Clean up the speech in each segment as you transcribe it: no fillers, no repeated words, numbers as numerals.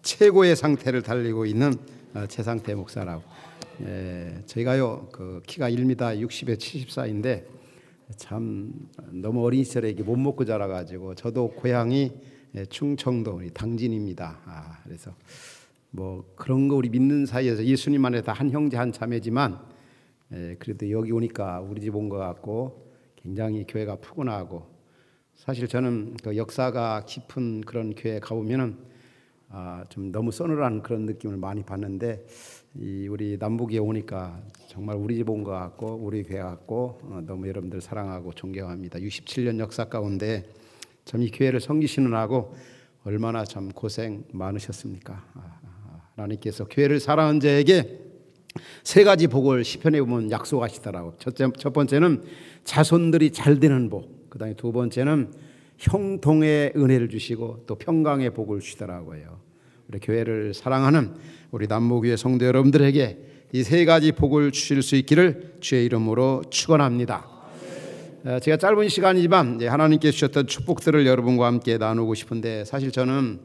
최고의 상태를 달리고 있는 최상태 목사라고. 저희가요 키가 1m 60에 74인데 참 너무 어린 시절에 이게 못 먹고 자라가지고 저도 고향이 충청도 당진입니다. 그래서 뭐 그런 거 우리 믿는 사이에서 예수님 안에 다 한 형제 한 자매지만 그래도 여기 오니까 우리 집 온 것 같고 굉장히 교회가 푸근하고, 사실 저는 그 역사가 깊은 그런 교회 가보면은 좀 너무 서늘한 그런 느낌을 많이 받는데 우리 남북에 오니까 정말 우리 집 온 것 같고 우리 교회 같고 너무 여러분들 사랑하고 존경합니다. 67년 역사 가운데 참 이 교회를 섬기시느라고 얼마나 참 고생 많으셨습니까? 하나님께서 교회를 사랑하는 자에게 세 가지 복을 시편에 보면 약속하시더라고. 첫 번째는 자손들이 잘 되는 복, 그 다음에 두 번째는 형통의 은혜를 주시고 또 평강의 복을 주시더라고요. 우리 교회를 사랑하는 우리 남모교회 성도 여러분들에게 이 세 가지 복을 주실 수 있기를 주의 이름으로 축원합니다. 제가 짧은 시간이지만 하나님께 주셨던 축복들을 여러분과 함께 나누고 싶은데, 사실 저는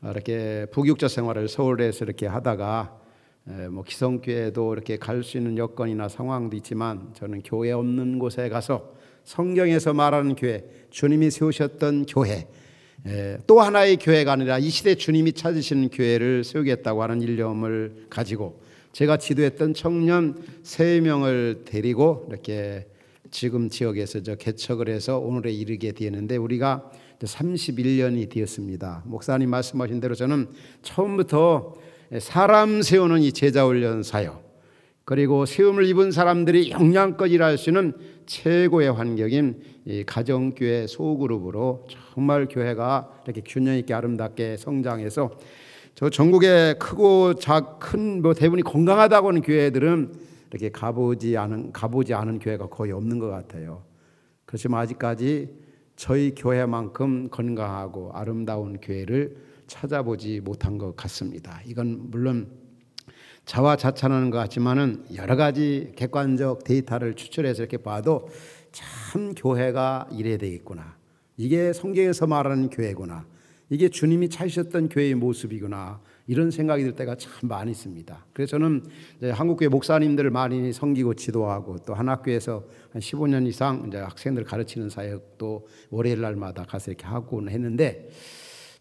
이렇게 부교육자 생활을 서울에서 이렇게 하다가 뭐 기성교회도 이렇게 갈 수 있는 여건이나 상황도 있지만 저는 교회 없는 곳에 가서 성경에서 말하는 교회, 주님이 세우셨던 교회, 또 하나의 교회가 아니라 이 시대 주님이 찾으시는 교회를 세우겠다고 하는 일념을 가지고 제가 지도했던 청년 3명을 데리고 이렇게 지금 지역에서 개척을 해서 오늘에 이르게 되었는데, 우리가 31년이 되었습니다. 목사님 말씀하신 대로 저는 처음부터 사람 세우는 이 제자훈련 사역, 그리고 세움을 입은 사람들이 영양껏 일할 수 있는 최고의 환경인 이 가정교회 소그룹으로 정말 교회가 이렇게 균형 있게 아름답게 성장해서 저 전국에 크고 큰 뭐 대부분이 건강하다고 하는 교회들은 이렇게 가보지 않은 교회가 거의 없는 것 같아요. 그렇지만 아직까지 저희 교회만큼 건강하고 아름다운 교회를 찾아보지 못한 것 같습니다. 이건 물론 자화자찬하는 것 같지만은 여러 가지 객관적 데이터를 추출해서 이렇게 봐도 참 교회가 이래야 되겠구나, 이게 성경에서 말하는 교회구나, 이게 주님이 찾으셨던 교회의 모습이구나, 이런 생각이 들 때가 참 많이 있습니다. 그래서 저는 이제 한국교회 목사님들을 많이 섬기고 지도하고 또 한 학교에서 한 15년 이상 이제 학생들 가르치는 사역도 월요일 날마다 가서 이렇게 하고는 했는데,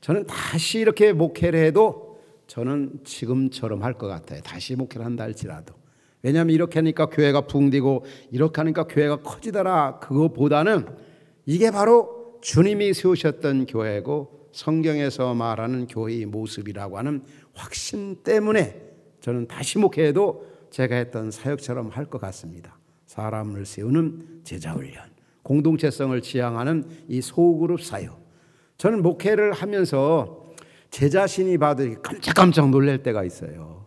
저는 다시 이렇게 목회를 해도 저는 지금처럼 할 것 같아요. 다시 목회를 한다 할지라도. 왜냐하면 이렇게 하니까 교회가 붕디고 이렇게 하니까 교회가 커지더라, 그거보다는 이게 바로 주님이 세우셨던 교회고 성경에서 말하는 교회의 모습이라고 하는 확신 때문에 저는 다시 목회해도 제가 했던 사역처럼 할 것 같습니다. 사람을 세우는 제자훈련, 공동체성을 지향하는 이 소그룹 사역. 저는 목회를 하면서 제 자신이 봐도 깜짝깜짝 놀랄 때가 있어요.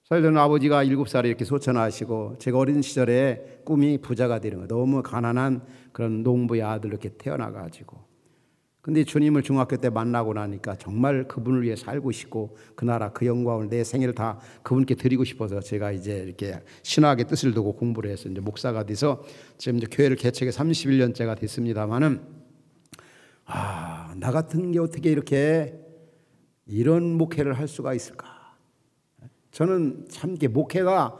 사실 저는 아버지가 7살에 이렇게 소천하시고 제가 어린 시절에 꿈이 부자가 되는 거예요. 너무 가난한 그런 농부의 아들로 이렇게 태어나가지고. 근데 주님을 중학교 때 만나고 나니까 정말 그분을 위해 살고 싶고 그 나라 그 영광을 내 생애를 다 그분께 드리고 싶어서 제가 이제 이렇게 신학의 뜻을 두고 공부를 해서 이제 목사가 돼서 지금 이제 교회를 개척해 31년째가 됐습니다만은, 나 같은 게 어떻게 이렇게 이런 목회를 할 수가 있을까? 저는 참 이게 목회가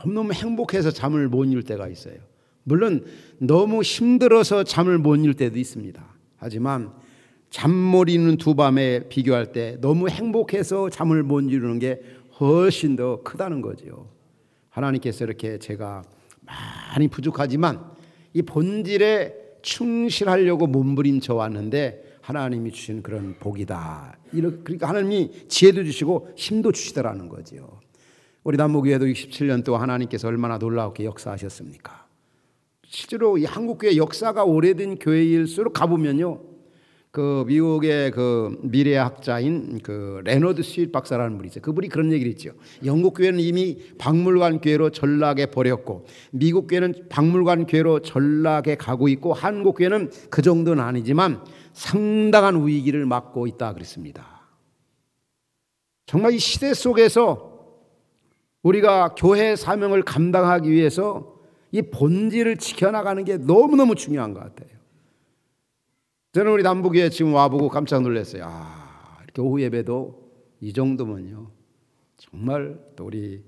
너무 행복해서 잠을 못 이룰 때가 있어요. 물론 너무 힘들어서 잠을 못 이룰 때도 있습니다. 하지만 잠 못 이루는 두 밤에 비교할 때 너무 행복해서 잠을 못 이루는 게 훨씬 더 크다는 거죠. 하나님께서 이렇게 제가 많이 부족하지만 이 본질에 충실하려고 몸부림쳐 왔는데 하나님이 주신 그런 복이다. 그러니까 하나님이 지혜도 주시고 힘도 주시더라는 거죠. 우리 남모교회도 67년 동안 하나님께서 얼마나 놀랍게 역사하셨습니까? 실제로 이 한국교회 역사가 오래된 교회일수록 가보면요, 그 미국의 그 미래학자인 그 레너드 스윗 박사라는 분이 있어요. 그분이 그런 얘기를 했죠. 영국 교회는 이미 박물관 교회로 전락해 버렸고 미국 교회는 박물관 교회로 전락해 가고 있고 한국 교회는 그 정도는 아니지만 상당한 위기를 맞고 있다 그랬습니다. 정말 이 시대 속에서 우리가 교회 사명을 감당하기 위해서 이 본질을 지켜나가는 게 너무너무 중요한 것 같아요. 저는 우리 남북에 지금 와보고 깜짝 놀랐어요. 이렇게 오후 예배도 이 정도면요 정말 또 우리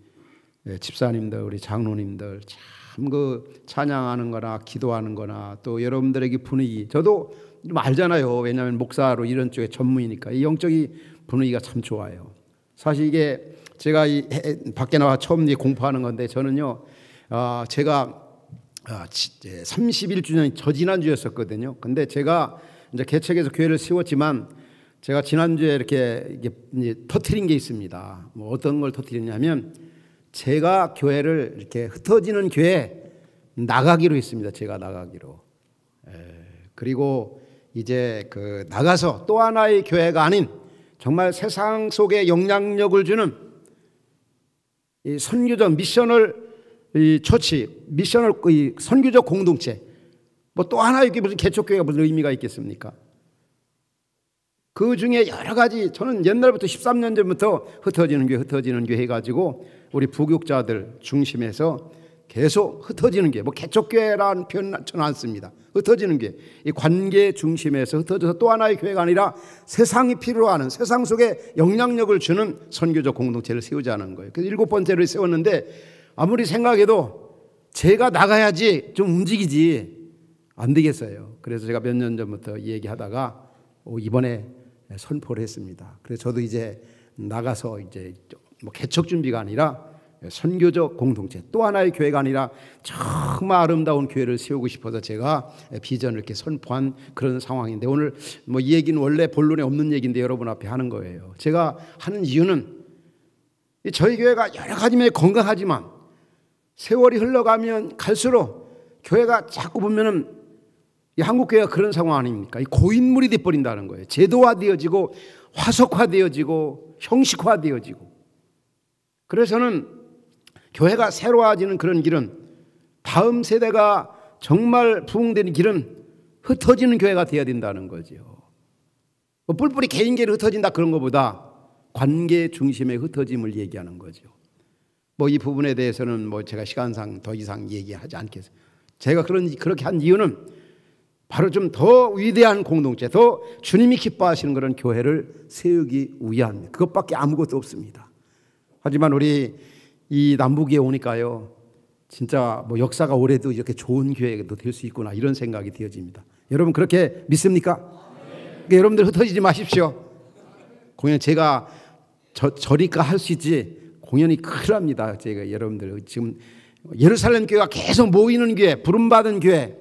집사님들, 우리 장로님들 참 그 찬양하는 거나 기도하는 거나 또 여러분들에게 분위기, 저도 좀 알잖아요. 왜냐하면 목사로 이런 쪽에 전문이니까 이 영적인 분위기가 참 좋아요. 사실 이게 제가 밖에 나와 처음 공부하는 건데 저는요 제가 31주년이 지난주였었거든요. 근데 제가 이제 개척해서 교회를 세웠지만 제가 지난주에 이렇게 터뜨린 게 있습니다. 뭐 어떤 걸 터뜨렸냐면 제가 교회를 이렇게 흩어지는 교회 나가기로 했습니다. 제가 나가기로. 그리고 이제 그 나가서 또 하나의 교회가 아닌 정말 세상 속에 영향력을 주는 이 선교적 미셔널 처치, 미셔널 선교적 공동체, 뭐 또 하나의 무슨 개척교회가 무슨 의미가 있겠습니까? 그 중에 여러 가지 저는 옛날부터 13년 전부터 흩어지는 교회 해가지고 우리 부교육자들 중심에서 계속 흩어지는 교회, 뭐 개척교회라는 표현 저는 안 씁니다. 흩어지는 교회, 이 관계 중심에서 흩어져서 또 하나의 교회가 아니라 세상이 필요로 하는 세상 속에 영향력을 주는 선교적 공동체를 세우자는 거예요. 그래서 7번째를 세웠는데 아무리 생각해도 제가 나가야지 좀 움직이지 안 되겠어요. 그래서 제가 몇 년 전부터 얘기하다가 이번에 선포를 했습니다. 그래서 저도 이제 나가서 이제 뭐 개척 준비가 아니라 선교적 공동체, 또 하나의 교회가 아니라 정말 아름다운 교회를 세우고 싶어서 제가 비전을 이렇게 선포한 그런 상황인데 오늘 뭐 이 얘기는 원래 본론에 없는 얘기인데 여러분 앞에 하는 거예요. 제가 하는 이유는 저희 교회가 여러 가지 면에 건강하지만 세월이 흘러가면 갈수록 교회가 자꾸 보면은 이 한국 교회가 그런 상황 아닙니까? 이 고인물이 돼 버린다는 거예요. 제도화되어지고 화석화되어지고 형식화되어지고. 그래서는 교회가 새로워지는 그런 길은 다음 세대가 정말 부흥되는 길은 흩어지는 교회가 되어야 된다는 거죠. 뭐 뿔뿔이 개인계로 흩어진다 그런 것보다 관계 중심의 흩어짐을 얘기하는 거죠. 뭐 이 부분에 대해서는 뭐 제가 시간상 더 이상 얘기하지 않겠어요. 제가 그렇게 한 이유는 바로 좀 더 위대한 공동체, 더 주님이 기뻐하시는 그런 교회를 세우기 위한 그것밖에 아무것도 없습니다. 하지만 우리 이 남북에 오니까요, 진짜 뭐 역사가 오래도 이렇게 좋은 교회도 될 수 있구나 이런 생각이 되어집니다. 여러분 그렇게 믿습니까? 그러니까 여러분들 흩어지지 마십시오. 공연 제가 저리까 할 수 있지 공연이 큰일 납니다. 제가 여러분들 지금 예루살렘 교회가 계속 모이는 교회, 부름받은 교회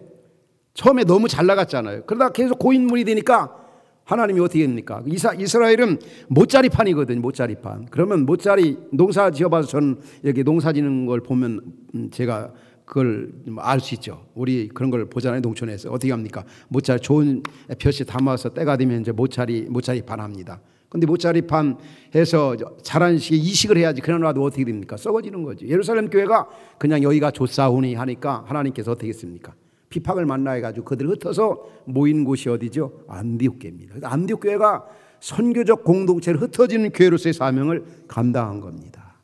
처음에 너무 잘 나갔잖아요. 그러다가 계속 고인물이 되니까 하나님이 어떻게 됩니까? 이스라엘은 모짜리판이거든요. 모짜리판. 그러면 모짜리 농사 지어봐서 저는 여기 농사 짓는 걸 보면 제가 그걸 알 수 있죠. 우리 그런 걸 보잖아요. 농촌에서 어떻게 합니까? 모짜리 좋은 볕이 담아서 때가 되면 이제 모짜리판 합니다. 근데 모짜리판 해서 자란 시기에 이식을 해야지. 그러나도 어떻게 됩니까? 썩어지는 거죠. 예루살렘 교회가 그냥 여기가 좋사오니 하니까 하나님께서 어떻게 했습니까? 비박을 만나 해가지고 그들 흩어서 모인 곳이 어디죠? 안디옥 교회입니다. 안디옥 교회가 선교적 공동체를 흩어지는 교회로서의 사명을 감당한 겁니다.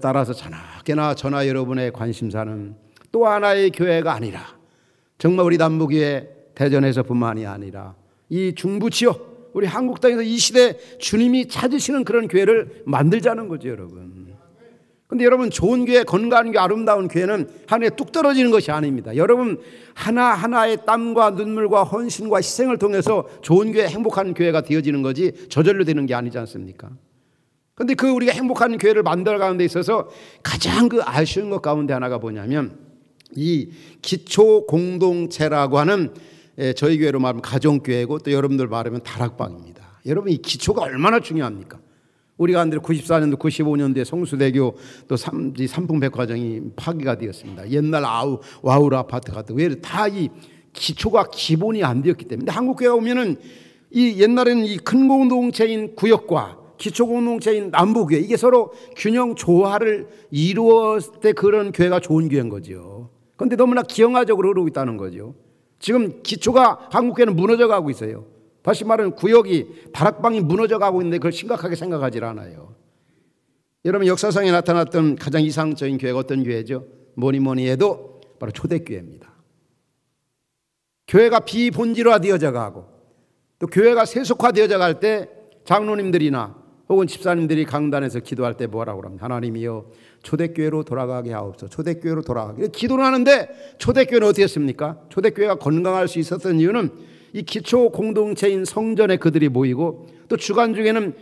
따라서 자나깨나 저나 여러분의 관심사는 또 하나의 교회가 아니라 정말 우리 남북교회 대전에서뿐만이 아니라 이 중부 지역 우리 한국 땅에서 이 시대 주님이 찾으시는 그런 교회를 만들자는 거죠, 여러분. 근데 여러분 좋은 교회, 건강한 교회, 아름다운 교회는 하늘에 뚝 떨어지는 것이 아닙니다. 여러분 하나하나의 땀과 눈물과 헌신과 희생을 통해서 좋은 교회, 행복한 교회가 되어지는 거지 저절로 되는 게 아니지 않습니까? 근데 그 우리가 행복한 교회를 만들어가는 데 있어서 가장 그 아쉬운 것 가운데 하나가 뭐냐면 이 기초 공동체라고 하는 저희 교회로 말하면 가정교회고 또 여러분들 말하면 다락방입니다. 여러분 이 기초가 얼마나 중요합니까? 우리가 한 대로 94년도 95년도에 성수대교 또 삼풍백화점이 파기가 되었습니다. 옛날 와우라 아파트 같은 왜 다 이 기초가 기본이 안 되었기 때문에. 근데 한국교회가 오면은 이 옛날에는 이 큰 공동체인 구역과 기초 공동체인 남북교회 이게 서로 균형 조화를 이루었을 때 그런 교회가 좋은 교회인 거죠. 그런데 너무나 기형화적으로 흐르고 있다는 거죠. 지금 기초가 한국교회는 무너져 가고 있어요. 다시 말하면 구역이 다락방이 무너져 가고 있는데 그걸 심각하게 생각하지 않아요. 여러분 역사상에 나타났던 가장 이상적인 교회가 어떤 교회죠? 뭐니 해도 바로 초대교회입니다. 교회가 비본질화되어져 가고 또 교회가 세속화되어져 갈 때 장로님들이나 혹은 집사님들이 강단에서 기도할 때 뭐라고 합니까? 하나님이여 초대교회로 돌아가게 하옵소서. 초대교회로 돌아가게. 기도를 하는데 초대교회는 어떻게 했습니까? 초대교회가 건강할 수 있었던 이유는 이 기초 공동체인 성전에 그들이 모이고, 또 주간 중에는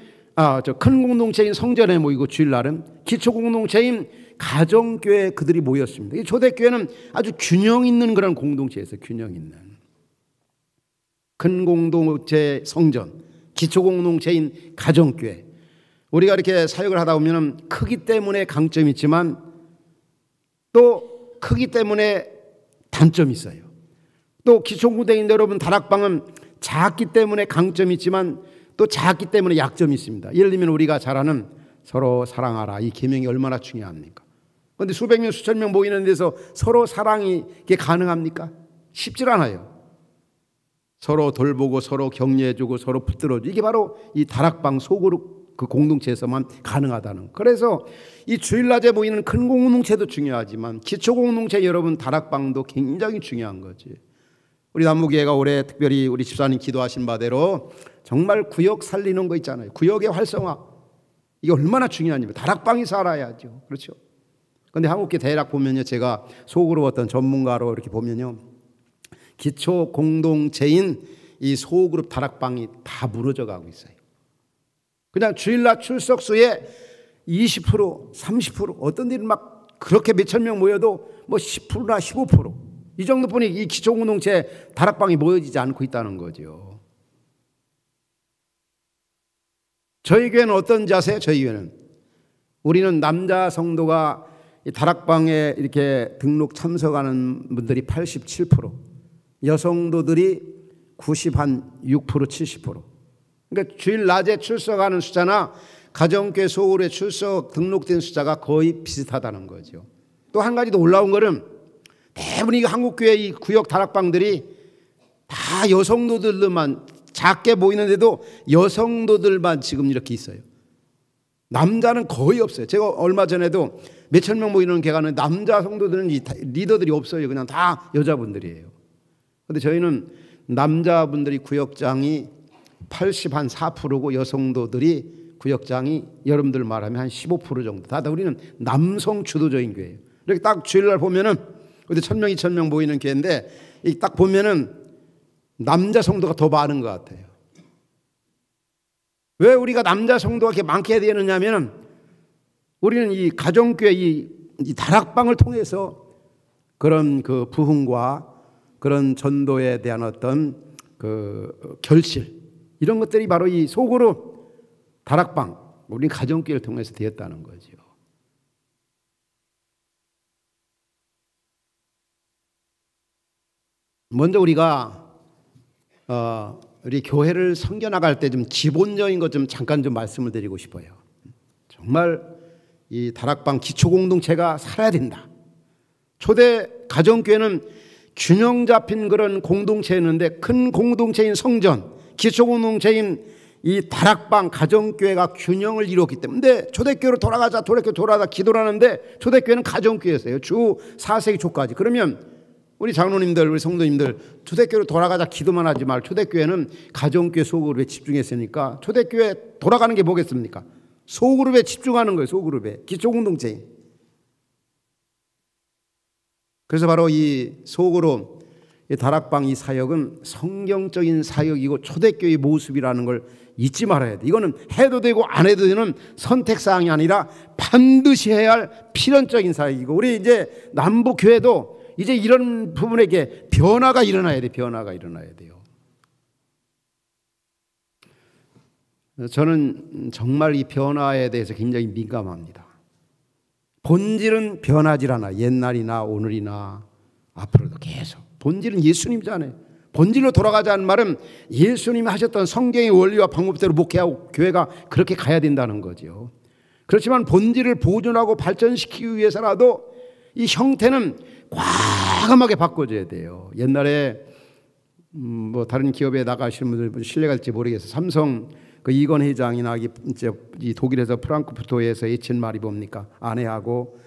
큰 공동체인 성전에 모이고, 주일날은 기초 공동체인 가정교회에 그들이 모였습니다. 이 초대교회는 아주 균형 있는 그런 공동체에서 균형 있는 큰 공동체 성전, 기초 공동체인 가정교회. 우리가 이렇게 사역을 하다 보면 크기 때문에 강점이 있지만 또 크기 때문에 단점이 있어요. 또 기초 공동체인 여러분, 다락방은 작기 때문에 강점이 있지만 또 작기 때문에 약점이 있습니다. 예를 들면 우리가 잘 아는 서로 사랑하라, 이 계명이 얼마나 중요합니까? 그런데 수백 명 수천 명 모이는 데서 서로 사랑이 이게 가능합니까? 쉽질 않아요. 서로 돌보고 서로 격려해주고 서로 붙들어주고, 이게 바로 이 다락방 소그룹 그 공동체에서만 가능하다는. 그래서 이 주일낮에 모이는 큰 공동체도 중요하지만 기초 공동체 여러분 다락방도 굉장히 중요한 거지. 우리 남무교회가 올해 특별히 우리 집사님 기도하신 바대로 정말 구역 살리는 거 있잖아요. 구역의 활성화, 이게 얼마나 중요한지. 다락방이 살아야죠. 그렇죠. 그런데 한국교회 대략 보면요, 제가 속으로 어떤 전문가로 이렇게 보면요, 기초 공동체인 이 소그룹 다락방이 다 무너져 가고 있어요. 그냥 주일날 출석수의 20%, 30%, 어떤 데는 막 그렇게 몇천 명 모여도 뭐 10%나 15%, 이 정도뿐이 이 기초 공동체 다락방이 모여지지 않고 있다는 거죠. 저희 교회는 어떤지 아세요? 저희 교회는 우리는 남자 성도가 이 다락방에 이렇게 등록 참석하는 분들이 87%, 여성도들이 96%, 70%. 그러니까 주일 낮에 출석하는 숫자나 가정교회 소그룹에 출석 등록된 숫자가 거의 비슷하다는 거죠. 또 한 가지 더 올라온 거는 대부분 이 한국교회 이 구역 다락방들이 다 여성도들만 작게 보이는데도 여성도들만 지금 이렇게 있어요. 남자는 거의 없어요. 제가 얼마 전에도 몇천 명 모이는 게 가는 남자 성도들은 리더들이 없어요. 그냥 다 여자분들이에요. 그런데 저희는 남자분들이 구역장이 84%고 여성도들이 구역장이 여러분들 말하면 한 15% 정도. 다 우리는 남성 주도적인 교회예요. 이렇게 딱 주일날 보면은 어디 1,000명, 2,000명 모이는 교회인데 딱 보면은 남자 성도가 더 많은 것 같아요. 왜 우리가 남자 성도가 이렇게 많게 되느냐면은 우리는 이 가정교회 이 다락방을 통해서 그런 그 부흥과 그런 전도에 대한 어떤 그 결실, 이런 것들이 바로 이 소그룹 다락방, 우리 가정교회를 통해서 되었다는 거죠. 먼저 우리가 우리 교회를 섬겨나갈 때 좀 기본적인 것 좀 잠깐 좀 말씀을 드리고 싶어요. 정말 이 다락방 기초 공동체가 살아야 된다. 초대 가정교회는 균형 잡힌 그런 공동체였는데, 큰 공동체인 성전, 기초 공동체인 이 다락방 가정교회가 균형을 이뤘기 때문에, 초대교회로 돌아가자, 초대교회 돌아가자 기도를 하는데 초대교회는 가정교회였어요. 주 4세기 초까지. 그러면 우리 장로님들, 우리 성도님들, 초대교회로 돌아가자 기도만 하지 말고 초대교회는 가정교회 소그룹에 집중했으니까 초대교회 돌아가는 게 뭐겠습니까? 소그룹에 집중하는 거예요. 소그룹에, 기초 공동체. 그래서 바로 이 소그룹, 이 다락방 이 사역은 성경적인 사역이고 초대교회의 모습이라는 걸 잊지 말아야 돼. 이거는 해도 되고 안 해도 되는 선택사항이 아니라 반드시 해야 할 필연적인 사역이고, 우리 이제 남북교회도 이제 이런 부분에게 변화가 일어나야 돼. 변화가 일어나야 돼요. 저는 정말 이 변화에 대해서 굉장히 민감합니다. 본질은 변하지 않아. 옛날이나 오늘이나 앞으로도 계속. 본질은 예수님이잖아요. 본질로 돌아가자는 말은 예수님이 하셨던 성경의 원리와 방법대로 목회하고 교회가 그렇게 가야 된다는 거죠. 그렇지만 본질을 보존하고 발전시키기 위해서라도 이 형태는 과감하게 바꿔줘야 돼요. 옛날에 뭐 다른 기업에 나가시는 분들 신뢰갈지 모르겠어요. 삼성 그 이건 회장이나 이 독일에서 프랑크푸르트에서 예친 말이 뭡니까? 아내하고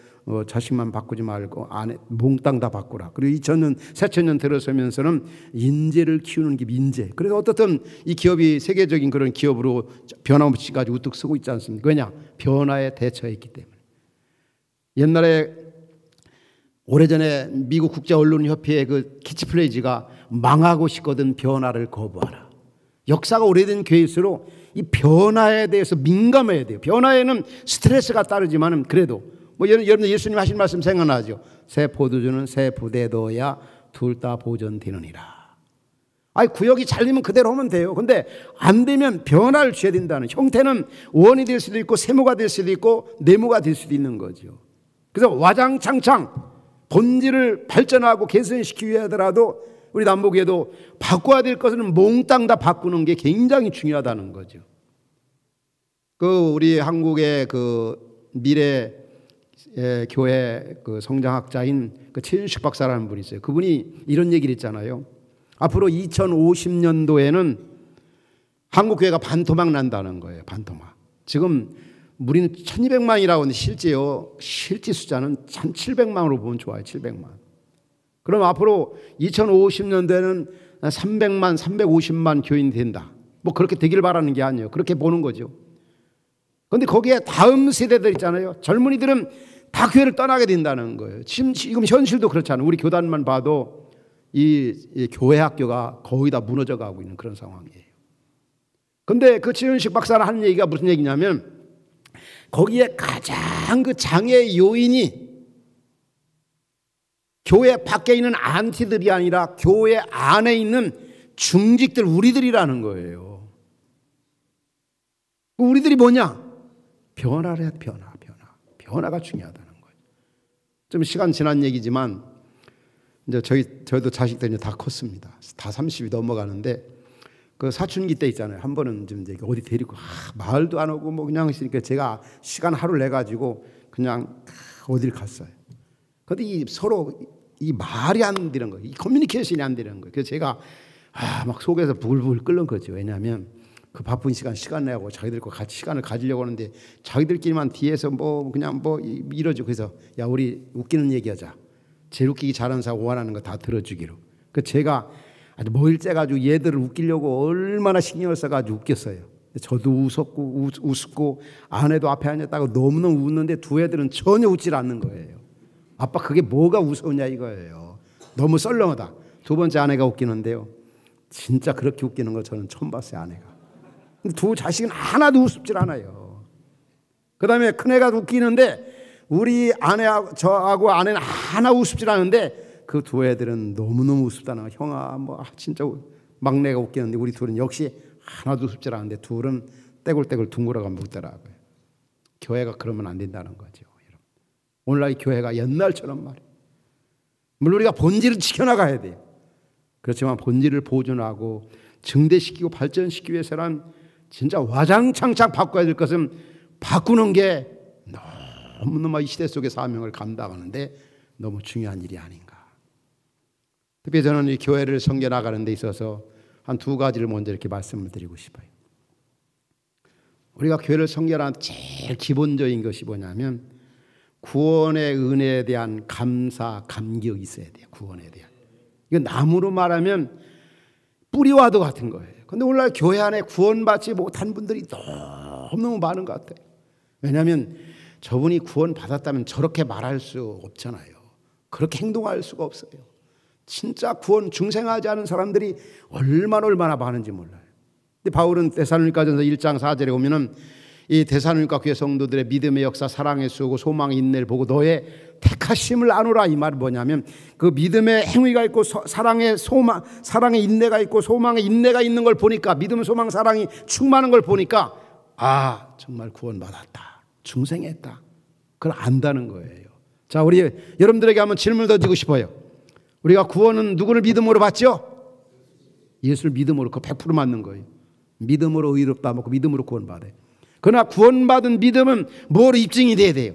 자식만 바꾸지 말고 안에 몽땅 다 바꾸라. 그리고 2000년 새천년 들어서면서는 인재를 키우는 게 민재. 그래서 어떻든 이 기업이 세계적인 그런 기업으로 변함없이까지 우뚝 서고 있지 않습니까? 왜냐? 변화에 대처했기 때문에. 옛날에 오래전에 미국 국제언론협회의 그 캐치프레이즈가 망하고 싶거든 변화를 거부하라. 역사가 오래된 교회일수록 이 변화에 대해서 민감해야 돼요. 변화에는 스트레스가 따르지만은 그래도 여러분 예수님 하신 말씀 생각나죠? 새 포도주는 새 부대에 넣어야 둘 다 보존되느니라. 아니 구역이 잘 되면 그대로 하면 돼요. 근데 안 되면 변화를 줘야 된다는. 형태는 원이 될 수도 있고 세모가 될 수도 있고 네모가 될 수도 있는 거죠. 그래서 와장창창 본질을 발전하고 개선시키기 위해 하더라도 우리 남북에도 바꿔야 될 것은 몽땅 다 바꾸는 게 굉장히 중요하다는 거죠. 우리 한국의 미래 교회 성장학자인 최윤식 박사라는 분이 있어요. 그분이 이런 얘기를 했잖아요. 앞으로 2050년도에는 한국 교회가 반토막 난다는 거예요. 반토막. 지금 우리는 1200만이라고 하는데 실제 숫자는 1700만으로 보면 좋아요. 700만. 그럼 앞으로 2050년도에는 300만, 350만 교인이 된다. 그렇게 되길 바라는 게 아니에요. 그렇게 보는 거죠. 그런데 거기에 다음 세대들 있잖아요. 젊은이들은 다 교회를 떠나게 된다는 거예요. 지금 현실도 그렇잖아요. 우리 교단만 봐도 이 교회 학교가 거의 다 무너져 가고 있는 그런 상황이에요. 그런데 최윤식 박사가 하는 얘기가 무슨 얘기냐면 거기에 가장 장애 요인이 교회 밖에 있는 안티들이 아니라 교회 안에 있는 중직들 우리들이라는 거예요. 우리들이 뭐냐? 변화를 해야 돼. 변화가 중요하다는 거예요. 좀 시간 지난 얘기지만 이제 저희도 자식들이 다 컸습니다. 다 30이 넘어가는데 사춘기 때 있잖아요. 한 번은 좀 이제 어디 데리고 말도 안 오고 그냥 있으니까 제가 시간 하루를 내 가지고 그냥 어디를 갔어요. 그런데 서로 말이 안 되는 거예요. 이 커뮤니케이션이 안 되는 거예요. 그래서 제가 막 속에서 부글부글 끓는 거죠. 왜냐하면 그 바쁜 시간 내고 자기들과 같이 시간을 가지려고 하는데 자기들끼리만 뒤에서 그냥 이러죠. 그래서 야 우리 웃기는 얘기하자. 제일 웃기기 잘하는 사람 원하는 거 다 들어주기로. 그 제가 아주 모일째 가지고 얘들을 웃기려고 얼마나 신경을 써가지고 웃겼어요. 저도 웃었고 아내도 앞에 앉았다가 너무너무 웃는데 두 애들은 전혀 웃질 않는 거예요. 아빠 그게 뭐가 우스우냐 이거예요. 너무 썰렁하다. 두 번째 아내가 웃기는데요. 진짜 그렇게 웃기는 걸 저는 처음 봤어요. 아내가. 근데 두 자식은 하나도 우습질 않아요. 그 다음에 큰애가 웃기는데 우리 아내하고 저하고 아내는 하나 우습질 않은데 그 두 애들은 너무너무 우습다는 거예요. 형아 진짜 막내가 웃기는데 우리 둘은 역시 하나도 우습질 않은데 둘은 떼굴떼굴 둥그러가면 웃더라고요. 교회가 그러면 안 된다는 거죠. 오늘날 이 교회가 옛날처럼 말이에요. 물론 우리가 본질을 지켜나가야 돼요. 그렇지만 본질을 보존하고 증대시키고 발전시키기 위해서는 진짜 와장창창 바꿔야 될 것은 바꾸는 게 너무너무 이 시대 속의 사명을 감당하는데 너무 중요한 일이 아닌가. 특히 저는 이 교회를 섬겨나가는 데 있어서 한 두 가지를 먼저 이렇게 말씀을 드리고 싶어요. 우리가 교회를 섬겨나가는 제일 기본적인 것이 뭐냐면 구원의 은혜에 대한 감사, 감격이 있어야 돼요. 구원에 대한. 이건 나무로 말하면 뿌리와도 같은 거예요. 그런데 오늘날 교회 안에 구원받지 못한 분들이 너무 많은 것 같아요. 왜냐하면 저분이 구원받았다면 저렇게 말할 수 없잖아요. 그렇게 행동할 수가 없어요. 진짜 구원 중생하지 않은 사람들이 얼마나 많은지 몰라요. 근데 바울은 데살로니가전서 1장 4절에 보면은 이 데살로니가 교회 성도들의 믿음의 역사, 사랑의 수고, 소망의 인내를 보고 너의 택하심을 아노라. 이 말은 뭐냐면 그 믿음의 행위가 있고 사랑의 소망, 사랑의 인내가 있고 소망의 인내가 있는 걸 보니까, 믿음, 소망, 사랑이 충만한 걸 보니까 정말 구원받았다, 중생했다, 그걸 안다는 거예요. 자, 우리 여러분들에게 한번 질문을 던지고 싶어요. 우리가 구원은 누구를 믿음으로 받죠? 예수를 믿음으로. 그거 100% 맞는 거예요. 믿음으로 의롭다 먹고 믿음으로 구원받아요. 그러나 구원받은 믿음은 뭐로 입증이 돼야 돼요?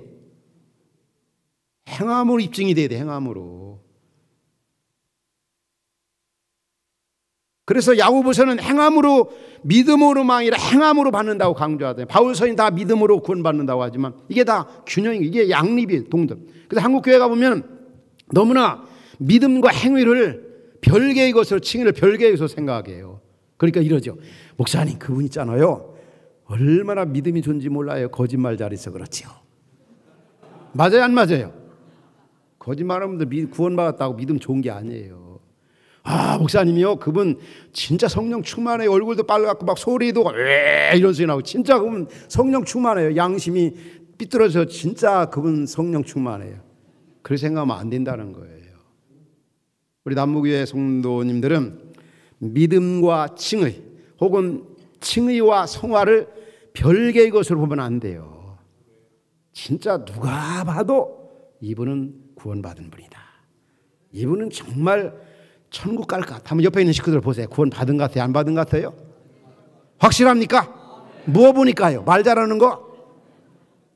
행함으로 입증이 돼야 돼요. 행함으로. 그래서 야고보서는 행함으로 믿음으로만 아니라 행함으로 받는다고 강조하잖아요. 바울서는 다 믿음으로 구원받는다고 하지만 이게 다 균형이, 이게 양립이 동등. 그래서 한국교회가 보면 너무나 믿음과 행위를 별개의 것으로, 칭의를 별개의 것으로 생각해요. 그러니까 이러죠. 목사님, 그분 있잖아요, 얼마나 믿음이 좋은지 몰라요. 거짓말 잘해서 그렇지요. 맞아요, 안 맞아요? 거짓말하면 구원받았다고 믿음 좋은 게 아니에요. 아, 목사님이요, 그분 진짜 성령 충만해요. 얼굴도 빨갛고 막 소리도 왜 이런 소리 나고, 진짜 그분 성령 충만해요. 양심이 삐뚤어져 진짜 그분 성령 충만해요. 그렇게 생각하면 안 된다는 거예요. 우리 남무교회 성도님들은 믿음과 칭의 혹은 칭의와 성화를 별개의 것으로 보면 안 돼요. 진짜 누가 봐도 이분은 구원받은 분이다, 이분은 정말 천국 갈 것 같아. 한번 옆에 있는 식구들 보세요. 구원 받은 것 같아요, 안 받은 것 같아요? 확실합니까? 뭐 보니까요? 말 잘하는 거?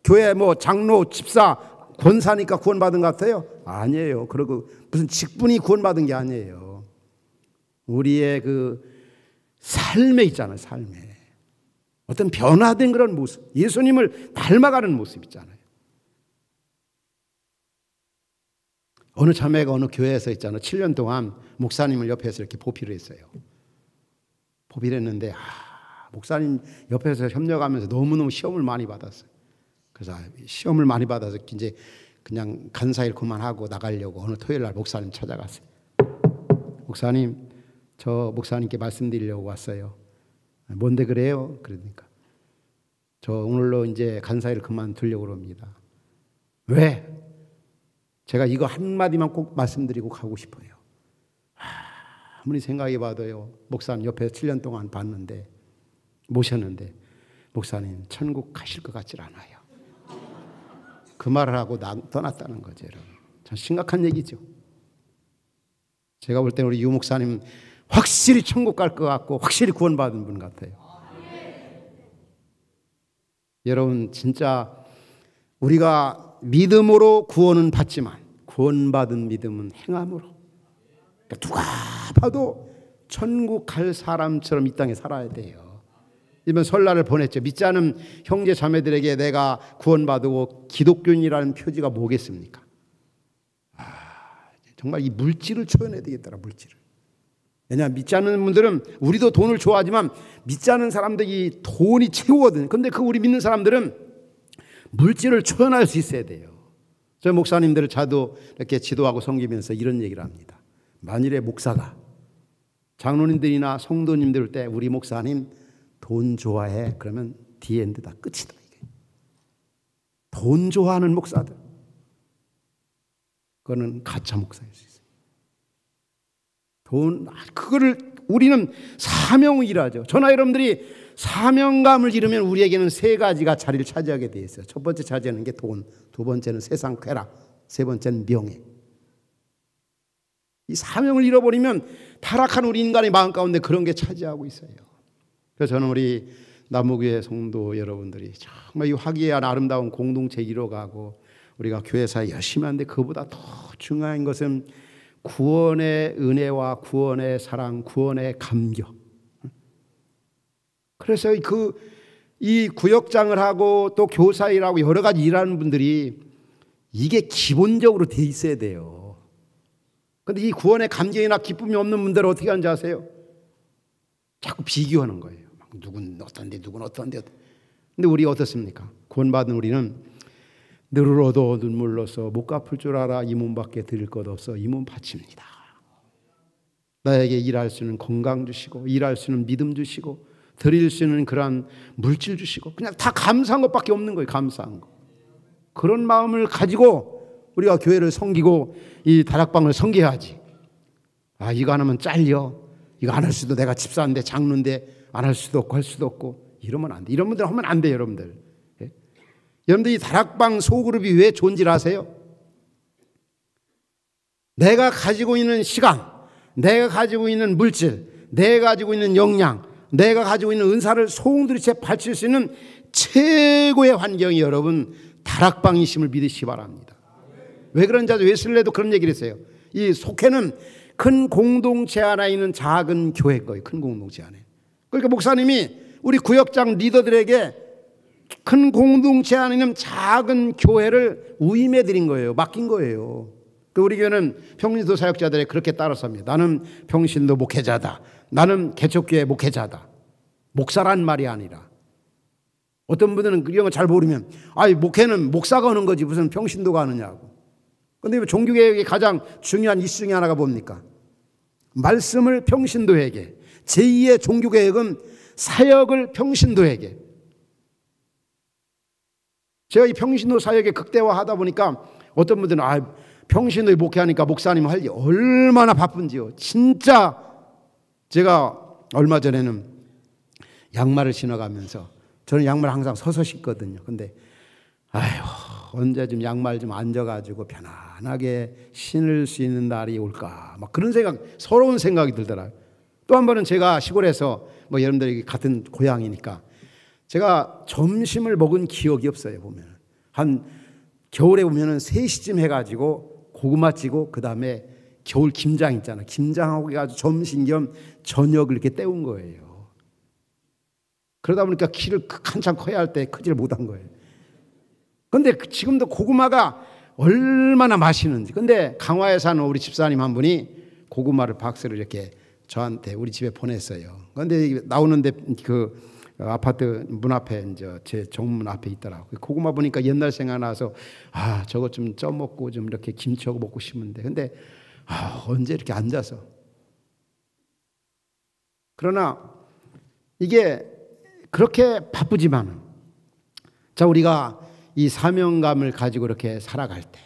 교회 뭐 장로, 집사, 권사니까 구원 받은 것 같아요? 아니에요. 그리고 무슨 직분이 구원 받은 게 아니에요. 우리의 그 삶에 있잖아요. 삶에 어떤 변화된 그런 모습, 예수님을 닮아가는 모습 있잖아요. 어느 자매가 어느 교회에서 있잖아요, 7년 동안 목사님을 옆에서 이렇게 보필을 했어요. 보필을 했는데 목사님 옆에서 협력하면서 너무너무 시험을 많이 받았어요. 그래서 시험을 많이 받아서 이제 그냥 간사일 그만하고 나가려고 어느 토요일 날 목사님 찾아갔어요. 목사님, 저 목사님께 말씀드리려고 왔어요. 뭔데 그래요? 그러니까 저 오늘로 이제 간사일 그만두려고 합니다. 왜? 제가 이거 한마디만 꼭 말씀드리고 가고 싶어요. 아무리 생각해봐도요, 목사님 옆에서 7년 동안 봤는데, 모셨는데 목사님 천국 가실 것 같질 않아요. 그 말을 하고 떠났다는 거죠. 여러분, 참 심각한 얘기죠. 제가 볼 때는 우리 유 목사님 확실히 천국 갈 것 같고 확실히 구원받은 분 같아요. 여러분, 진짜 우리가 믿음으로 구원은 받지만 구원받은 믿음은 행함으로, 그러니까 누가 봐도 천국 갈 사람처럼 이 땅에 살아야 돼요. 이번 설날을 보냈죠. 믿지 않은 형제 자매들에게 내가 구원받고 기독교인이라는 표지가 뭐겠습니까? 정말 이 물질을 초연해야 되겠더라, 물질을. 왜냐하면 믿지 않는 분들은, 우리도 돈을 좋아하지만 믿지 않는 사람들이 돈이 최고거든요. 그런데 그 우리 믿는 사람들은 물질을 초연할 수 있어야 돼요. 저희 목사님들을 자도 이렇게 지도하고 섬기면서 이런 얘기를 합니다. 만일에 목사가 장로님들이나 성도님들 때 우리 목사님 돈 좋아해, 그러면 디엔드다, 끝이다. 이게 돈 좋아하는 목사들, 그거는 가짜 목사일 수 있어요. 그거를 우리는 사명을 일하죠. 저나 여러분들이 사명감을 이루면 우리에게는 세 가지가 자리를 차지하게 되어 있어요. 첫 번째 차지하는 게 돈, 두 번째는 세상 쾌락, 세 번째는 명예. 이 사명을 잃어버리면 타락한 우리 인간의 마음 가운데 그런 게 차지하고 있어요. 그래서 저는 우리 남무교회 성도 여러분들이 정말 이 화기애애한 아름다운 공동체 이뤄가고 우리가 교회사에 열심히 하는데, 그보다 더 중요한 것은 구원의 은혜와 구원의 사랑, 구원의 감격. 그래서 이 구역장을 하고 또 교사 일하고 여러 가지 일하는 분들이 이게 기본적으로 돼 있어야 돼요. 그런데 이 구원의 감격이나 기쁨이 없는 분들은 어떻게 하는지 아세요? 자꾸 비교하는 거예요. 누군 어떤데, 누군 어떤데. 근데 우리 어떻습니까? 구원받은 우리는 늘어도 눈물로써 못 갚을 줄 알아 이 몸밖에 드릴 것 없어 이 몸 바칩니다. 나에게 일할 수 있는 건강 주시고, 일할 수 있는 믿음 주시고, 드릴 수 있는 그러한 물질 주시고, 그냥 다 감사한 것밖에 없는 거예요. 감사한 거. 그런 마음을 가지고 우리가 교회를 섬기고 이 다락방을 섬겨야지. 이거 안 하면 잘려, 이거 안 할 수도, 내가 집사인데 장로인데 안 할 수도 없고 할 수도 없고, 이러면 안 돼. 이런 분들 하면 안 돼요. 여러분들. 여러분들 이 다락방 소그룹이 왜 존재를 아세요? 내가 가지고 있는 시간, 내가 가지고 있는 물질, 내가 가지고 있는 역량, 내가 가지고 있는 은사를 소홍들이채 바칠 수 있는 최고의 환경이 여러분 다락방이심을 믿으시기 바랍니다. 왜 그런지 아세요? 웨슬레도 그런 얘기를 했어요. 이 속회는 큰 공동체 안에 있는 작은 교회인 거예요. 큰 공동체 안에. 그러니까 목사님이 우리 구역장 리더들에게 큰 공동체 안에 있는 작은 교회를 위임해 드린 거예요. 맡긴 거예요. 우리 교회는 평신도 사역자들에 그렇게 따라섭니다. 나는 평신도 목회자다. 나는 개척교회 목회자다. 목사란 말이 아니라. 어떤 분들은 이런 거 잘 모르면 목회는 목사가 하는 거지 무슨 평신도가 하느냐고. 그런데 종교개혁의 가장 중요한 이슈 중에 하나가 뭡니까? 말씀을 평신도에게, 제2의 종교개혁은 사역을 평신도에게. 제가 이 평신도 사역에 극대화하다 보니까 어떤 분들은 평신도에 목회하니까 목사님 할 일 얼마나 바쁜지요. 진짜 제가 얼마 전에는 양말을 신어가면서, 저는 양말 항상 서서 신거든요. 근데 언제 좀 양말 좀 앉아가지고 편안하게 신을 수 있는 날이 올까, 막 그런 생각, 서러운 생각이 들더라고요. 또 한 번은 제가 시골에서 여러분들이 같은 고향이니까 제가 점심을 먹은 기억이 없어요. 보면 한 겨울에 보면은 3시쯤 해가지고 고구마 찌고 그 다음에 겨울 김장 있잖아. 김장하고 해가지고 점심 겸 저녁을 이렇게 때운 거예요. 그러다 보니까 키를 한참 커야 할 때 크지를 못한 거예요. 근데 지금도 고구마가 얼마나 맛있는지. 근데 강화에 사는 우리 집사님 한 분이 고구마를 박스를 이렇게 저한테 우리 집에 보냈어요. 근데 나오는데 그 아파트 문 앞에 이제 제 정문 앞에 있더라고. 고구마 보니까 옛날 생각나서 저거 좀 쪄먹고 좀 이렇게 김치하고 먹고 싶은데, 근데 언제 이렇게 앉아서. 그러나 이게 그렇게 바쁘지만, 자, 우리가 이 사명감을 가지고 이렇게 살아갈 때,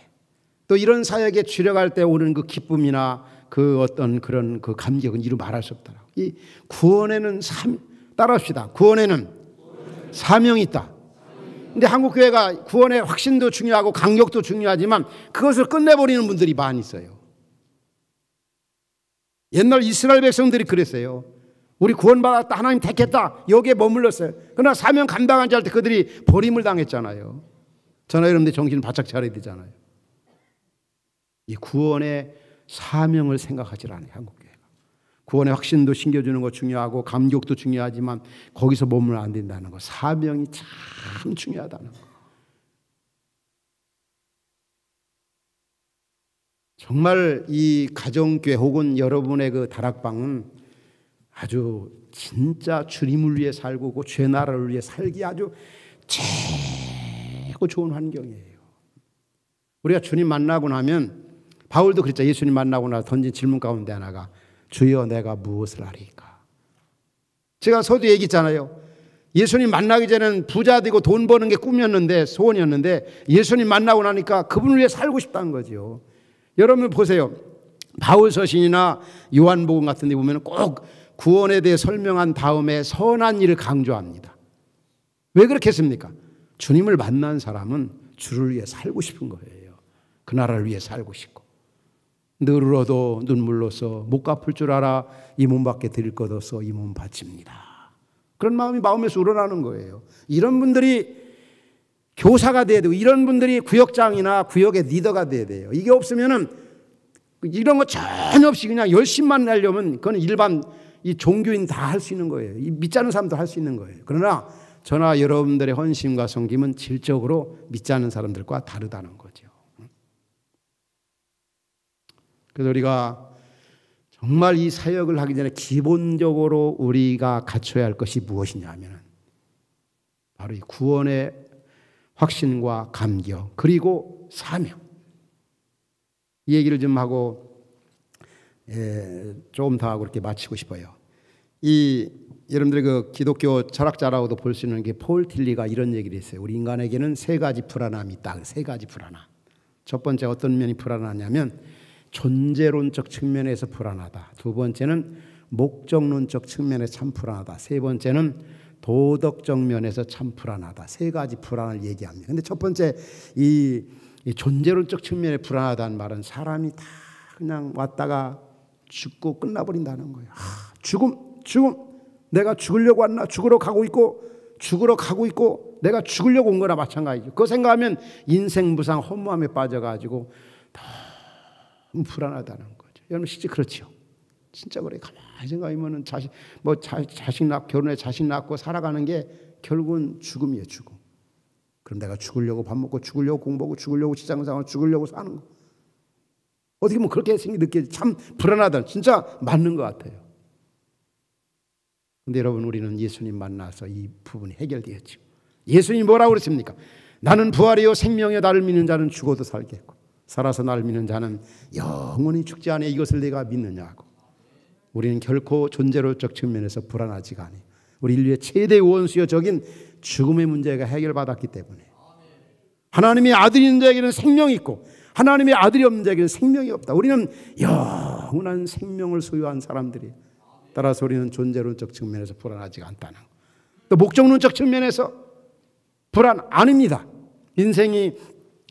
또 이런 사역에 주력할 때 오는 그 기쁨이나 그 어떤 그런 그 감격은 이루 말할 수 없더라고. 이 구원에는 따라합시다. 구원에는 사명이 있다. 근데 한국교회가 구원의 확신도 중요하고 강력도 중요하지만 그것을 끝내버리는 분들이 많이 있어요. 옛날 이스라엘 백성들이 그랬어요. 우리 구원받았다, 하나님 택했다, 여기에 머물렀어요. 그러나 사명 감당하지 할 때 그들이 버림을 당했잖아요. 저나 여러분들 정신을 바짝 차려야 되잖아요. 이 구원의 사명을 생각하지 않아요, 한국교회가. 구원의 확신도 신겨주는 거 중요하고 감격도 중요하지만 거기서 머물면 안 된다는 거, 사명이 참 중요하다는 거. 정말 이 가정교회 혹은 여러분의 그 다락방은 아주 진짜 주님을 위해 살고 그 죄 나라를 위해 살기 아주 최고 좋은 환경이에요. 우리가 주님 만나고 나면, 바울도 그랬죠. 예수님 만나고 나서 던진 질문 가운데 하나가 주여 내가 무엇을 하리까. 제가 서두에 얘기했잖아요. 예수님 만나기 전에는 부자 되고 돈 버는 게 꿈이었는데, 소원이었는데 예수님 만나고 나니까 그분을 위해 살고 싶다는 거죠. 여러분 보세요. 바울 서신이나 요한복음 같은 데 보면 꼭 구원에 대해 설명한 다음에 선한 일을 강조합니다. 왜 그렇게 했습니까? 주님을 만난 사람은 주를 위해 살고 싶은 거예요. 그 나라를 위해 살고 싶고, 늘 울어도 눈물로써 못 갚을 줄 알아 이 몸밖에 드릴 것 없어 이 몸 바칩니다. 그런 마음이 마음에서 우러나는 거예요. 이런 분들이 교사가 돼야 되고, 이런 분들이 구역장이나 구역의 리더가 돼야 돼요. 이게 없으면은 이런 거 전혀 없이 그냥 열심만 하려면 그건 일반 이 종교인 다 할 수 있는 거예요. 이 믿지 않는 사람도 할 수 있는 거예요. 그러나 저나 여러분들의 헌신과 섬김은 질적으로 믿지 않는 사람들과 다르다는 거죠. 그래서 우리가 정말 이 사역을 하기 전에 기본적으로 우리가 갖춰야 할 것이 무엇이냐 하면 바로 이 구원의 확신과 감격, 그리고 사명. 이 얘기를 좀 하고 조금 더 하고 이렇게 마치고 싶어요. 여러분들의 그 기독교 철학자라고도 볼 수 있는 게 폴 틸리가 이런 얘기를 했어요. 우리 인간에게는 3가지 불안함이 있다. 3가지 불안함. 첫 번째 어떤 면이 불안하냐면 존재론적 측면에서 불안하다. 두 번째는 목적론적 측면에서 참 불안하다. 세 번째는 도덕적 면에서 참 불안하다. 3가지 불안을 얘기합니다. 근데 첫 번째 이 존재론적 측면에 불안하다는 말은 사람이 다 그냥 왔다가 죽고 끝나버린다는 거예요. 죽음. 내가 죽으려고 왔나? 죽으러 가고 있고 내가 죽으려고 온 거나 마찬가지죠. 그거 생각하면 인생 무상 허무함에 빠져가지고 너무 불안하다는 거죠. 여러분 실제 그렇죠. 진짜 그래. 가만히 생각하면은 자식 낳고 결혼해 자식 낳고 살아가는 게 결국은 죽음이에요, 죽음. 그럼 내가 죽으려고 밥 먹고 죽으려고 공부하고 죽으려고 직장생활 죽으려고 사는 거. 어떻게 보면 그렇게 느껴지 참 불안하다. 진짜 맞는 것 같아요. 근데 여러분 우리는 예수님 만나서 이 부분이 해결되었죠. 예수님이 뭐라고 그랬습니까? 나는 부활이요 생명이요 나를 믿는 자는 죽어도 살겠고 살아서 나를 믿는 자는 영원히 죽지 않아. 이것을 내가 믿느냐고. 우리는 결코 존재론적 측면에서 불안하지가 않아요. 우리 인류의 최대 원수여 적인 죽음의 문제가 해결받았기 때문에 하나님의 아들이 있는 자에게는 생명이 있고 하나님의 아들이 없는 자에게는 생명이 없다. 우리는 영원한 생명을 소유한 사람들이에요. 따라서 우리는 존재론적 측면에서 불안하지가 않다는 것. 또 목적론적 측면에서 불안 아닙니다. 인생이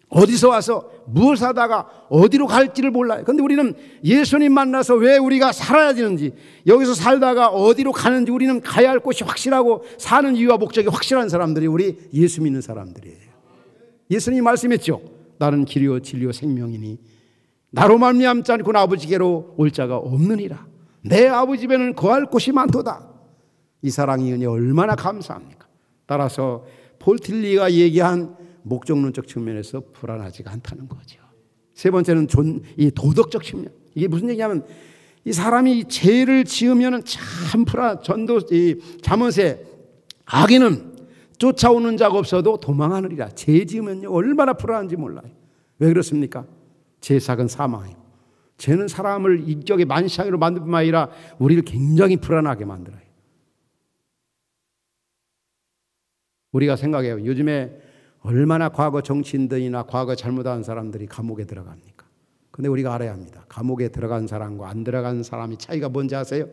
어디서 와서 무엇을 하다가 어디로 갈지를 몰라요. 그런데 우리는 예수님 만나서 왜 우리가 살아야 되는지, 여기서 살다가 어디로 가는지, 우리는 가야 할 곳이 확실하고 사는 이유와 목적이 확실한 사람들이 우리 예수 믿는 사람들이에요. 예수님이 말씀했죠. 나는 길이요 진리요 생명이니 나로 말미암지 않고는 아버지께로 올 자가 없느니라. 내 아버지 집에는 거할 곳이 많도다. 이 사랑의 은혜 얼마나 감사합니까? 따라서 폴 틸리가 얘기한 목적론적 측면에서 불안하지가 않다는 거죠. 세 번째는 이 도덕적 측면. 이게 무슨 얘기냐면 이 사람이 죄를 지으면 참 이 잠언에 악인은 쫓아오는 자가 없어도 도망하느니라. 죄 지으면요 얼마나 불안한지 몰라요. 왜 그렇습니까? 죄삭은 사망이고 죄는 사람을 인격의 만상으로 만들 뿐만 아니라 우리를 굉장히 불안하게 만들어요. 우리가 생각해요. 요즘에 얼마나 과거 정치인들이나 과거 잘못한 사람들이 감옥에 들어갑니까? 그런데 우리가 알아야 합니다. 감옥에 들어간 사람과 안 들어간 사람이 차이가 뭔지 아세요?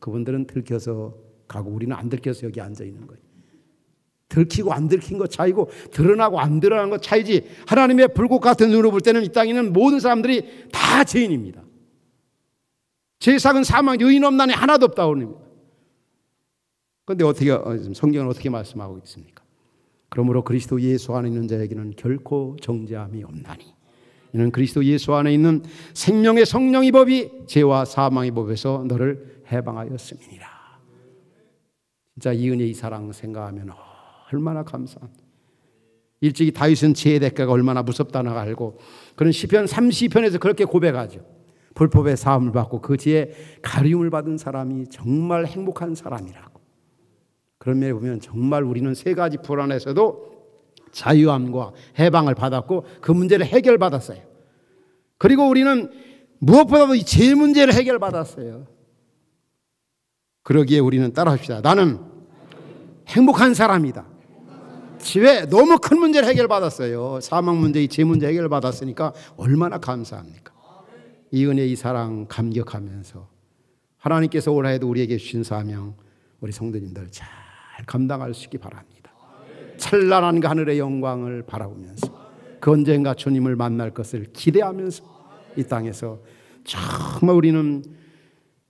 그분들은 들켜서 가고 우리는 안 들켜서 여기 앉아 있는 거예요. 들키고 안 들킨 것 차이고 드러나고 안 드러난 것 차이지, 하나님의 불꽃 같은 눈으로 볼 때는 이 땅에 있는 모든 사람들이 다 죄인입니다. 죄삭은 사망, 의인 없나니 하나도 없다고 합니다. 그런데 성경은 어떻게 말씀하고 있습니까? 그러므로 그리스도 예수 안에 있는 자에게는 결코 정죄함이 없나니 이는 그리스도 예수 안에 있는 생명의 성령의 법이 죄와 사망의 법에서 너를 해방하였음이니라. 진짜 이 은혜, 이 사랑 생각하면 얼마나 감사합니다. 일찍이 다윗은 죄의 대가가 얼마나 무섭다는 걸 알고 그런 시편 32편에서 그렇게 고백하죠. 불법의 사함을 받고 그 죄에 가리움을 받은 사람이 정말 행복한 사람이라고. 그런 면에 보면 정말 우리는 세 가지 불안에서도 자유함과 해방을 받았고 그 문제를 해결받았어요. 그리고 우리는 무엇보다도 이 죄 문제를 해결받았어요. 그러기에 우리는 따라합시다. 나는 행복한 사람이다. 왜? 너무 큰 문제를 해결받았어요. 사망 문제, 이 죄 문제 해결받았으니까 얼마나 감사합니까? 이 은혜, 이 사랑 감격하면서 하나님께서 올해에도 우리에게 주신 사명 우리 성도님들 잘 감당할 수 있기 바랍니다. 찬란한 그 하늘의 영광을 바라보면서 그 언젠가 주님을 만날 것을 기대하면서 이 땅에서 정말 우리는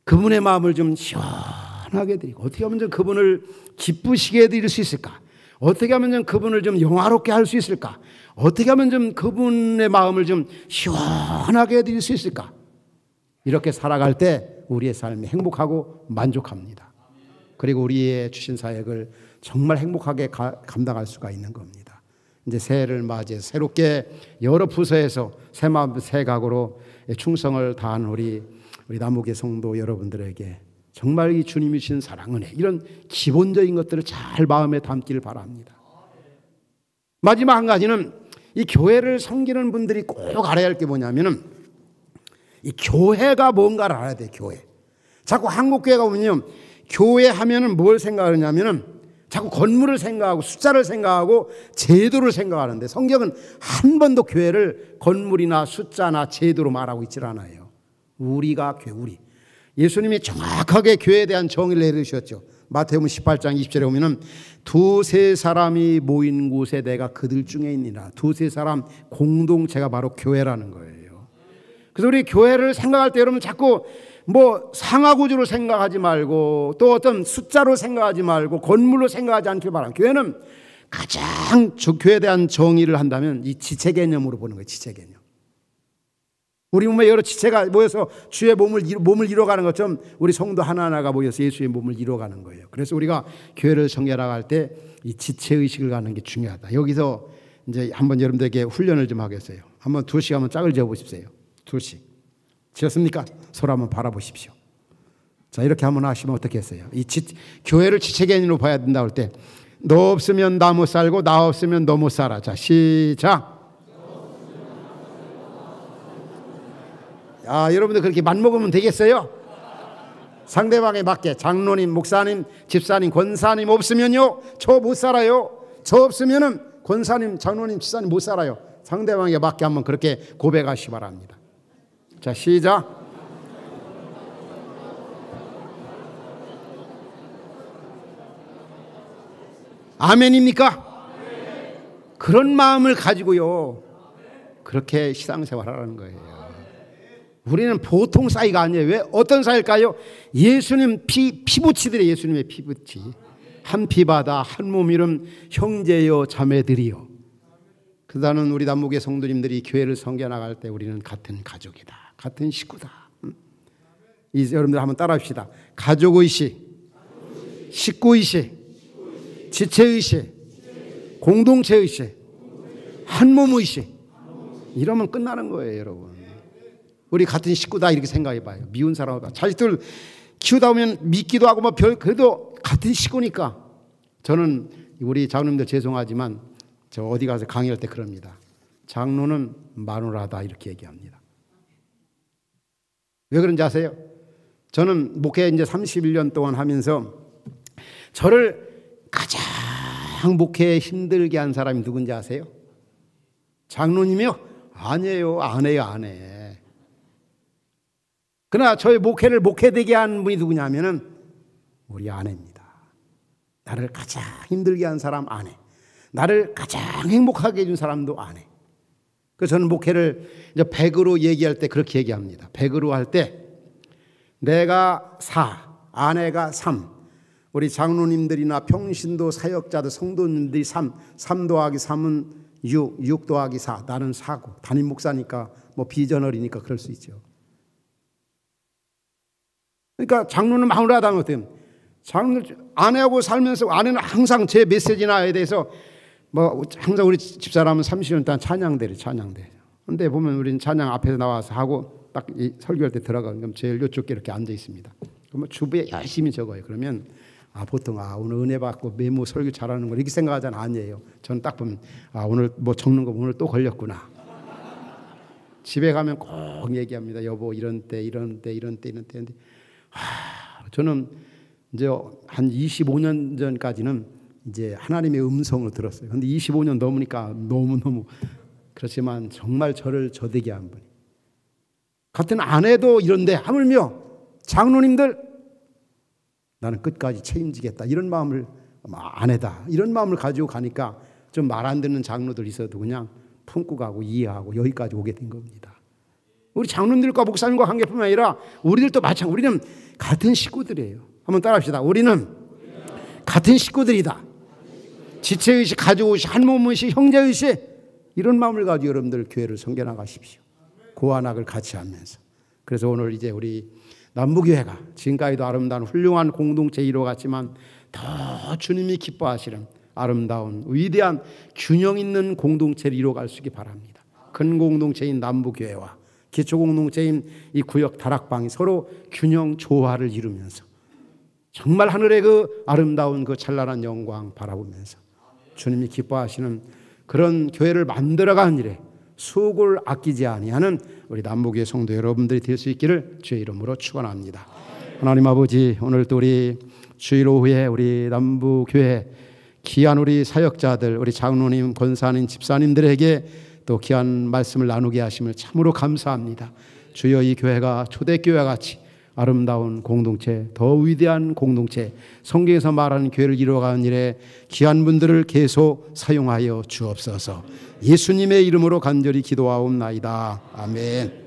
그분의 마음을 좀 시원하게 드리고 어떻게 하면 좀 그분을 기쁘시게 해드릴 수 있을까? 어떻게 하면 좀 그분을 좀 영화롭게 할 수 있을까? 어떻게 하면 좀 그분의 마음을 좀 시원하게 해드릴 수 있을까? 이렇게 살아갈 때 우리의 삶이 행복하고 만족합니다. 그리고 우리의 주신 사역을 정말 행복하게 감당할 수가 있는 겁니다. 이제 새해를 맞이해서 새롭게 여러 부서에서 새 마음 새 각오로 충성을 다한 우리 남욱의 성도 여러분들에게 정말 이 주님이 주신 사랑, 은혜 이런 기본적인 것들을 잘 마음에 담기를 바랍니다. 마지막 한 가지는 이 교회를 섬기는 분들이 꼭 알아야 할 게 뭐냐면은 이 교회가 뭔가를 알아야 돼요. 교회. 자꾸 한국 교회가 보면요, 교회 하면은 뭘 생각하냐면은 자꾸 건물을 생각하고 숫자를 생각하고 제도를 생각하는데 성경은 한 번도 교회를 건물이나 숫자나 제도로 말하고 있질 않아요. 우리가 교회, 우리. 예수님이 정확하게 교회에 대한 정의를 내리셨죠. 마태복음 18장 20절에 보면은 두세 사람이 모인 곳에 내가 그들 중에 있니라. 두세 사람 공동체가 바로 교회라는 거예요. 그래서 우리 교회를 생각할 때 여러분 자꾸 뭐 상하구조로 생각하지 말고 또 어떤 숫자로 생각하지 말고 건물로 생각하지 않길 바랍니다. 교회는 가장 교회에 대한 정의를 한다면 이 지체 개념으로 보는 거예요. 지체 개념. 우리 몸에 여러 지체가 모여서 주의 몸을 이뤄가는 것처럼 우리 성도 하나하나가 모여서 예수의 몸을 이뤄가는 거예요. 그래서 우리가 교회를 성결나갈 때 이 지체의식을 갖는 게 중요하다. 여기서 이제 한번 여러분들에게 훈련을 좀 하겠어요. 한번 2씩 한번 짝을 지어보십시오. 2씩. 지었습니까? 서로 한번 바라보십시오. 자, 이렇게 한번 하시면 어떻겠어요? 교회를 지체 개념으로 봐야 된다 할 때, 너 없으면 나 못 살고 나 없으면 너 못 살아. 자, 시작. 야, 여러분들 그렇게 맞먹으면 되겠어요? 상대방에 맞게 장로님, 목사님, 집사님, 권사님 없으면요 저 못 살아요. 저 없으면은 권사님, 장로님, 집사님 못 살아요. 상대방에 맞게 한번 그렇게 고백하시기 바랍니다. 자, 시작. 아멘입니까? 그런 마음을 가지고요 그렇게 신앙생활하라는 거예요. 우리는 보통 사이가 아니에요. 왜? 어떤 사이일까요? 예수님 피부치들이 예수님의 피부치. 한 피바다 한 몸 이름 형제요 자매들이요. 그다는 우리 남북의 성도님들이 교회를 섬겨나갈 때 우리는 같은 가족이다. 같은 식구다. 여러분들 한번 따라합시다. 가족의식, 식구의식, 지체의식, 공동체의식, 한몸의식. 이러면 끝나는 거예요, 여러분. 우리 같은 식구다 이렇게 생각해 봐요. 미운 사람과 자식들 키우다 보면 믿기도 하고 그래도 같은 식구니까. 저는 우리 장로님들 죄송하지만 저 어디 가서 강의할 때 그럽니다. 장로는 마누라다 이렇게 얘기합니다. 왜 그런지 아세요? 저는 목회 이제 31년 동안 하면서 저를 가장 목회에 힘들게 한 사람이 누군지 아세요? 장로님이요? 아니에요. 아내. 그러나 저의 목회를 목회되게 한 분이 누구냐 하면은 우리 아내입니다. 나를 가장 힘들게 한 사람 아내. 나를 가장 행복하게 해준 사람도 아내. 그래서 저는 목회를 이제 100으로 얘기할 때 그렇게 얘기합니다. 100으로 할 때 내가 4, 아내가 3, 우리 장로님들이나 평신도 사역자들 성도님들이 3 더하기 3은 6 더하기 4. 나는 4고 담임 목사니까 뭐 비전얼이니까 그럴 수 있죠. 그러니까 장로는 마누라다는 어때요? 장로는 아내하고 살면서 아내는 항상 제 메시지나에 대해서 뭐 항상 우리 집사람은 30년 동안 찬양대래. 근데 보면 우리는 찬양 앞에서 나와서 하고 딱 설교할 때 들어가면 그럼 제일 이쪽에 이렇게 앉아 있습니다. 그러면 주부에 열심히 적어요. 그러면 보통 오늘 은혜 받고 메모 설교 잘하는 거 이렇게 생각하잖아. 아니에요. 저는 딱 보면 오늘 뭐 적는 거 오늘 또 걸렸구나. 집에 가면 꼭 얘기합니다. 여보 이런 때. 저는 이제 한 25년 전까지는 이제 하나님의 음성을 들었어요. 근데 25년 넘으니까 너무너무 그렇지만 정말 저를 저되게 한 분이. 같은 아내도 이런데 하물며 장로님들 나는 끝까지 책임지겠다. 이런 마음을 아내다. 이런 마음을 가지고 가니까 좀 말 안 듣는 장로들 있어도 그냥 품고 가고 이해하고 여기까지 오게 된 겁니다. 우리 장로님들과 목사님과 관계뿐만 아니라 우리들도 마찬가지. 우리는 같은 식구들이에요. 한번 따라합시다. 우리는 같은 식구들이다. 지체의식, 가족의식, 한몸의식, 형제의식 이런 마음을 가지고 여러분들 교회를 섬겨나가십시오. 고환학을 같이 하면서. 그래서 오늘 이제 우리 남부교회가 지금까지도 아름다운 훌륭한 공동체 이루어갔지만 더 주님이 기뻐하시는 아름다운 위대한 균형 있는 공동체를 이루어갈 수 있기 바랍니다. 큰 공동체인 남부교회와 기초공동체인 이 구역 다락방이 서로 균형 조화를 이루면서 정말 하늘의 그 아름다운 그 찬란한 영광 바라보면서 주님이 기뻐하시는 그런 교회를 만들어가는 일에 수고를 아끼지 아니하는 우리 남북의 성도 여러분들이 될 수 있기를 주의 이름으로 축원합니다. 하나님 아버지, 오늘 또 우리 주일 오후에 우리 남북교회 귀한 우리 사역자들, 우리 장로님, 권사님, 집사님들에게 또 귀한 말씀을 나누게 하심을 참으로 감사합니다. 주여 이 교회가 초대교회와 같이 아름다운 공동체, 더 위대한 공동체, 성경에서 말하는 교회를 이루어가는 일에 귀한 분들을 계속 사용하여 주옵소서. 예수님의 이름으로 간절히 기도하옵나이다. 아멘.